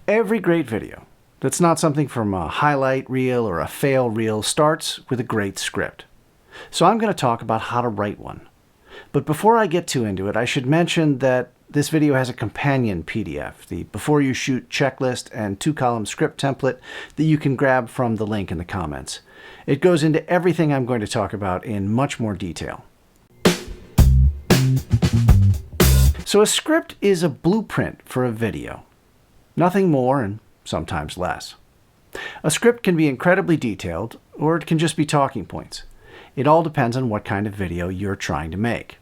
Every great video that's not something from a highlight reel or a fail reel starts with a great script. So I'm going to talk about how to write one. But before I get too into it, I should mention that this video has a companion PDF, the Before You Shoot checklist and 2-column script template that you can grab from the link in the comments. It goes into everything I'm going to talk about in much more detail. So a script is a blueprint for a video. Nothing more and sometimes less. A script can be incredibly detailed, or it can just be talking points. It all depends on what kind of video you're trying to make.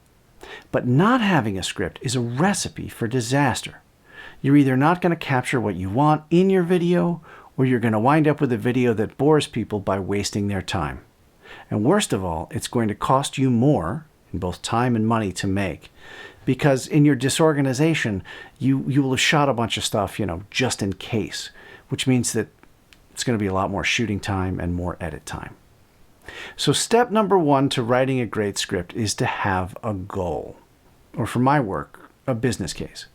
But not having a script is a recipe for disaster. You're either not going to capture what you want in your video, or you're going to wind up with a video that bores people by wasting their time. And worst of all, it's going to cost you more, in both time and money, to make. Because in your disorganization, you will have shot a bunch of stuff, just in case, which means that it's going to be a lot more shooting time and more edit time. So step number 1 to writing a great script is to have a goal, or for my work, a business case.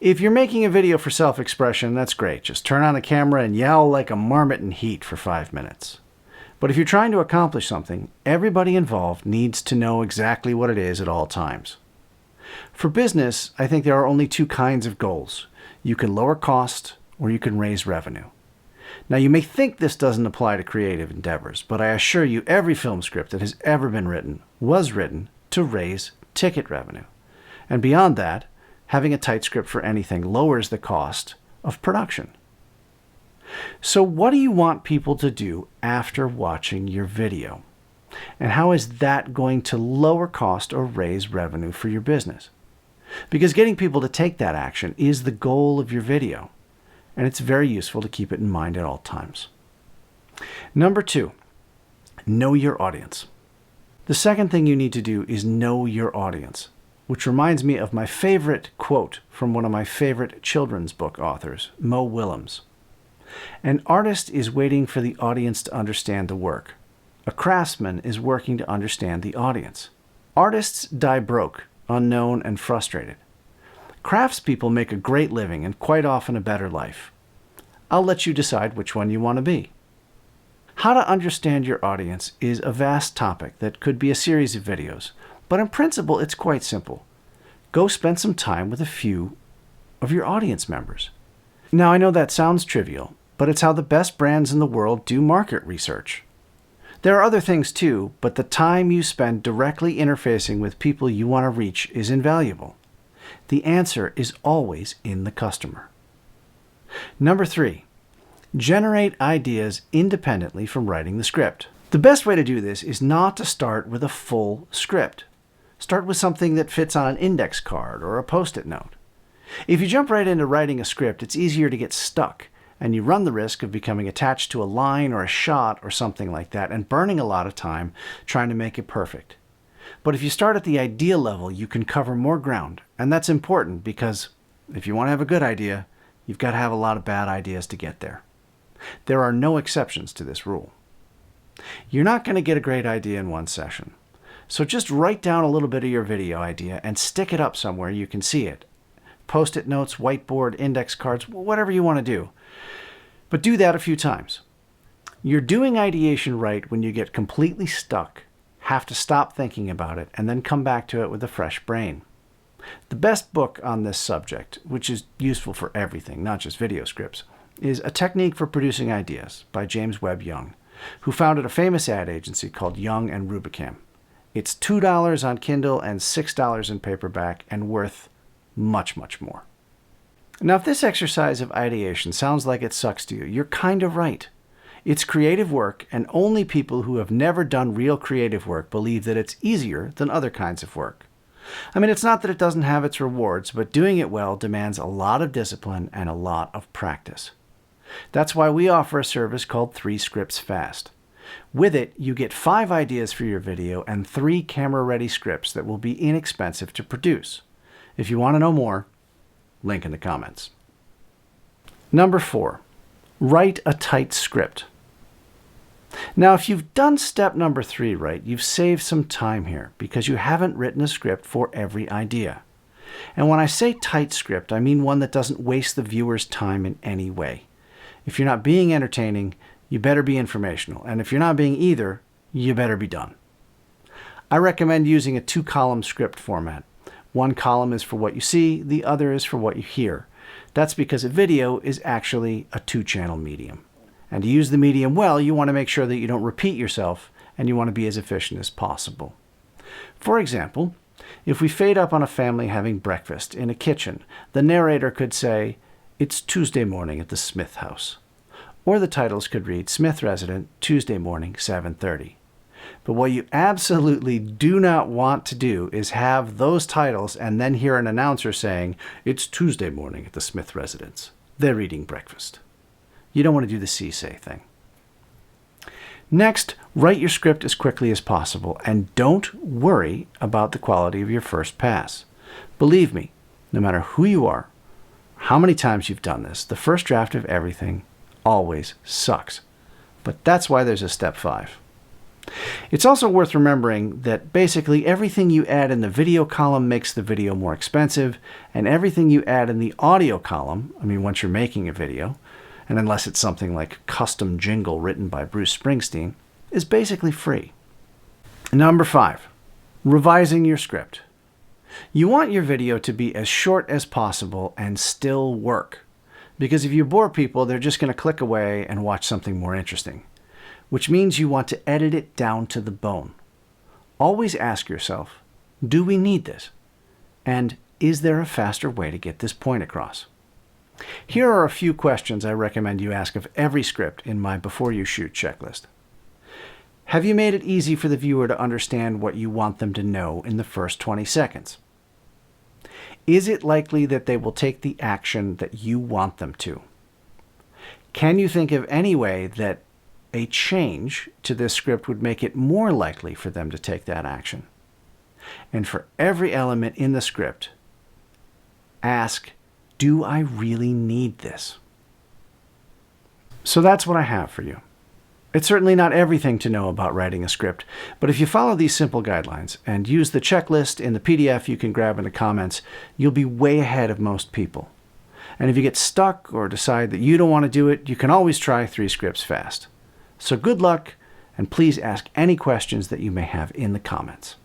If you're making a video for self-expression, that's great. Just turn on the camera and yell like a marmot in heat for 5 minutes. But if you're trying to accomplish something, everybody involved needs to know exactly what it is at all times. For business, I think there are only 2 kinds of goals. You can lower cost or you can raise revenue. Now you may think this doesn't apply to creative endeavors, but I assure you every film script that has ever been written was written to raise ticket revenue. And beyond that, having a tight script for anything lowers the cost of production. So what do you want people to do after watching your video? And how is that going to lower cost or raise revenue for your business? Because getting people to take that action is the goal of your video, and it's very useful to keep it in mind at all times. Number 2, know your audience. The second thing you need to do is know your audience, which reminds me of my favorite quote from one of my favorite children's book authors, Mo Willems. An artist is waiting for the audience to understand the work. A craftsman is working to understand the audience. Artists die broke, unknown, and frustrated. Craftspeople make a great living and quite often a better life. I'll let you decide which one you want to be. How to understand your audience is a vast topic that could be a series of videos, but in principle it's quite simple. Go spend some time with a few of your audience members. Now I know that sounds trivial, but it's how the best brands in the world do market research. There are other things too, but the time you spend directly interfacing with people you want to reach is invaluable. The answer is always in the customer. Number 3, generate ideas independently from writing the script. The best way to do this is not to start with a full script. Start with something that fits on an index card or a post-it note. If you jump right into writing a script, it's easier to get stuck, and you run the risk of becoming attached to a line or a shot or something like that and burning a lot of time trying to make it perfect. But if you start at the idea level, you can cover more ground, and that's important because if you want to have a good idea, you've got to have a lot of bad ideas to get there. There are no exceptions to this rule. You're not going to get a great idea in one session. So just write down a little bit of your video idea and stick it up somewhere you can see it. Post-it notes, whiteboard, index cards, whatever you want to do. But do that a few times. You're doing ideation right when you get completely stuck, have to stop thinking about it, and then come back to it with a fresh brain. The best book on this subject, which is useful for everything, not just video scripts, is A Technique for Producing Ideas by James Webb Young, who founded a famous ad agency called Young and Rubicam. It's $2 on Kindle and $6 in paperback and worth much, much more. Now, if this exercise of ideation sounds like it sucks to you, you're kind of right. It's creative work, and only people who have never done real creative work believe that it's easier than other kinds of work. I mean, it's not that it doesn't have its rewards, but doing it well demands a lot of discipline and a lot of practice. That's why we offer a service called 3 Scripts Fast. With it, you get 5 ideas for your video and 3 camera-ready scripts that will be inexpensive to produce. If you want to know more, link in the comments. Number 4, write a tight script. Now, if you've done step number 3 right, you've saved some time here because you haven't written a script for every idea. And when I say tight script, I mean one that doesn't waste the viewer's time in any way. If you're not being entertaining, you better be informational. And if you're not being either, you better be done. I recommend using a 2-column script format. One column is for what you see, the other is for what you hear. That's because a video is actually a 2-channel medium. And to use the medium well, you want to make sure that you don't repeat yourself, and you want to be as efficient as possible. For example, if we fade up on a family having breakfast in a kitchen, the narrator could say, "It's Tuesday morning at the Smith house." Or the titles could read, "Smith resident, Tuesday morning, 7:30. But what you absolutely do not want to do is have those titles and then hear an announcer saying, "It's Tuesday morning at the Smith residence. They're eating breakfast." You don't want to do the say thing. Next, write your script as quickly as possible, and don't worry about the quality of your first pass. Believe me, no matter who you are, how many times you've done this, the first draft of everything always sucks. But that's why there's a step 5. It's also worth remembering that basically everything you add in the video column makes the video more expensive, and everything you add in the audio column, once you're making a video, and unless it's something like custom jingle written by Bruce Springsteen, is basically free. Number 5, revising your script. You want your video to be as short as possible and still work. Because if you bore people, they're just going to click away and watch something more interesting. Which means you want to edit it down to the bone. Always ask yourself, do we need this? And is there a faster way to get this point across? Here are a few questions I recommend you ask of every script in my Before You Shoot checklist. Have you made it easy for the viewer to understand what you want them to know in the first 20 seconds? Is it likely that they will take the action that you want them to? Can you think of any way that a change to this script would make it more likely for them to take that action? And for every element in the script, ask, do I really need this? So that's what I have for you. It's certainly not everything to know about writing a script, but if you follow these simple guidelines and use the checklist in the PDF you can grab in the comments, you'll be way ahead of most people. And if you get stuck or decide that you don't want to do it, you can always try 3 scripts fast. So good luck, and please ask any questions that you may have in the comments.